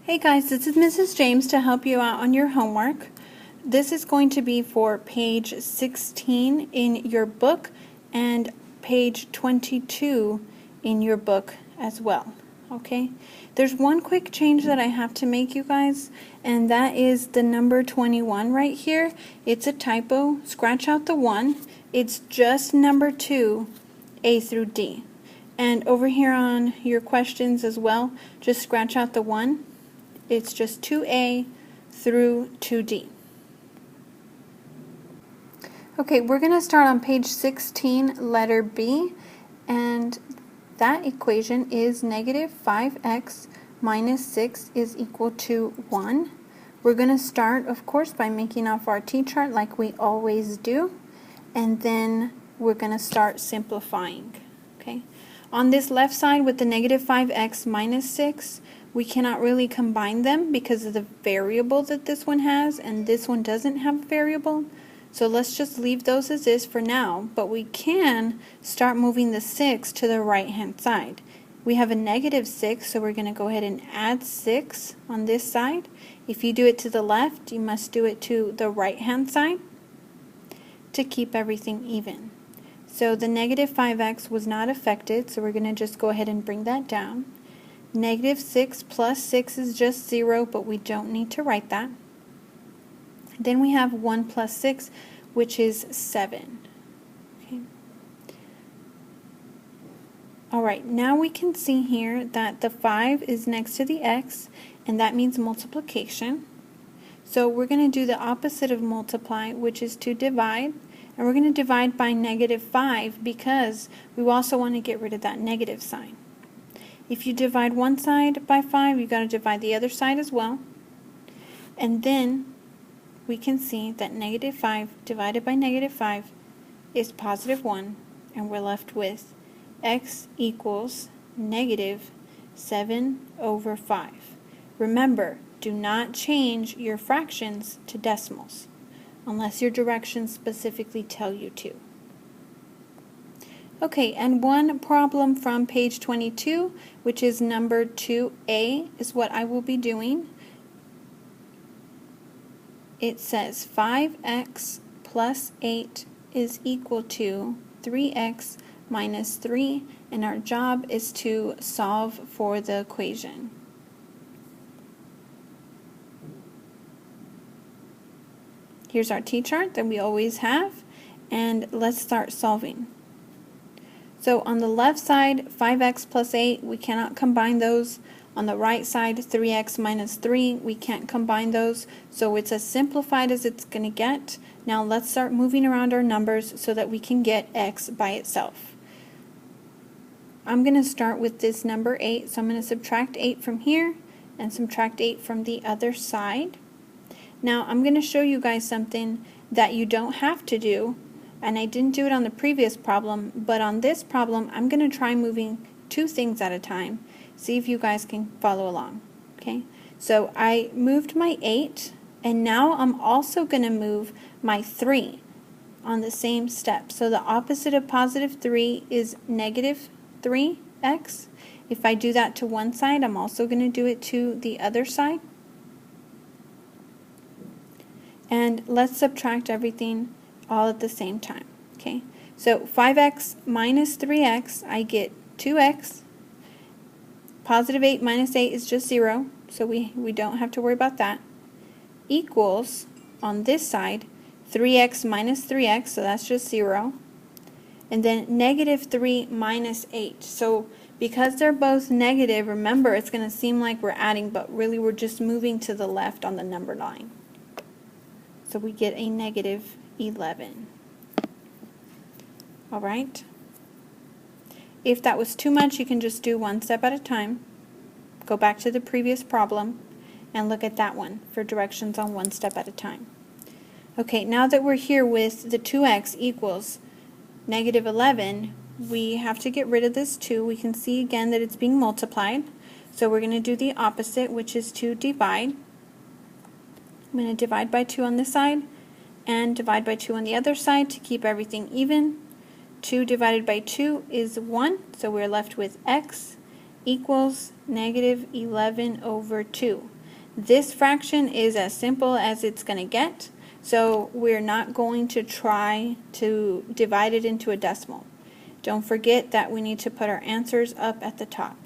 Hey guys, this is Mrs. James to help you out on your homework. This is going to be for page 16 in your book and page 22 in your book as well. Okay, there's one quick change that I have to make, you guys, and that is the number 21 right here. It's a typo. Scratch out the 1. It's just number 2, A through D. And over here on your questions as well, just scratch out the 1. It's just 2A through 2D. Okay, we're going to start on page 16, letter B, and that equation is negative 5x minus 6 is equal to 1. We're going to start, of course, by making off our t-chart like we always do, and then we're going to start simplifying. Okay, on this left side with the negative 5x minus 6, we cannot really combine them because of the variable that this one has and this one doesn't have a variable. So let's just leave those as is for now, but we can start moving the 6 to the right hand side. We have a negative 6, so we're going to go ahead and add 6 on this side. If you do it to the left, you must do it to the right hand side to keep everything even. So the negative 5x was not affected, so we're going to just go ahead and bring that down. Negative 6 plus 6 is just 0, but we don't need to write that. Then we have 1 plus 6, which is 7. Okay. Alright, now we can see here that the 5 is next to the x, and that means multiplication. So we're going to do the opposite of multiply, which is to divide. And we're going to divide by negative 5 because we also want to get rid of that negative sign. If you divide one side by 5, you've got to divide the other side as well. And then we can see that negative 5 divided by negative 5 is positive 1, and we're left with x equals negative 7 over 5. Remember, do not change your fractions to decimals unless your directions specifically tell you to. Okay, and one problem from page 22, which is number 2A, is what I will be doing. It says 5x plus 8 is equal to 3x minus 3, and our job is to solve for the equation. Here's our t-chart that we always have, and let's start solving. So on the left side, 5x plus 8, we cannot combine those. On the right side, 3x minus 3, we can't combine those. So it's as simplified as it's going to get. Now let's start moving around our numbers so that we can get x by itself. I'm going to start with this number 8, so I'm going to subtract 8 from here and subtract 8 from the other side. Now I'm going to show you guys something that you don't have to do. And I didn't do it on the previous problem, but on this problem I'm going to try moving 2 things at a time. See if you guys can follow along. Okay, so I moved my 8, and now I'm also going to move my 3 on the same step. So the opposite of positive 3 is negative 3x. If I do that to one side, I'm also going to do it to the other side. And let's subtract everything all at the same time. Okay, so 5x minus 3x, I get 2x. Positive 8 minus 8 is just 0, so we don't have to worry about that. Equals, on this side, 3x minus 3x, so that's just 0. And then negative 3 minus 8. So because they're both negative, remember it's going to seem like we're adding, but really we're just moving to the left on the number line. So we get a negative 11. Alright. If that was too much, you can just do one step at a time. Go back to the previous problem and look at that one for directions on one step at a time. Okay, now that we're here with the 2x equals negative 11, we have to get rid of this 2. We can see again that it's being multiplied. So we're going to do the opposite, which is to divide. I'm going to divide by 2 on this side and divide by 2 on the other side to keep everything even. 2 divided by 2 is 1, so we're left with x, equals negative 11 over 2. This fraction is as simple as it's going to get, so we're not going to try to divide it into a decimal. Don't forget that we need to put our answers up at the top.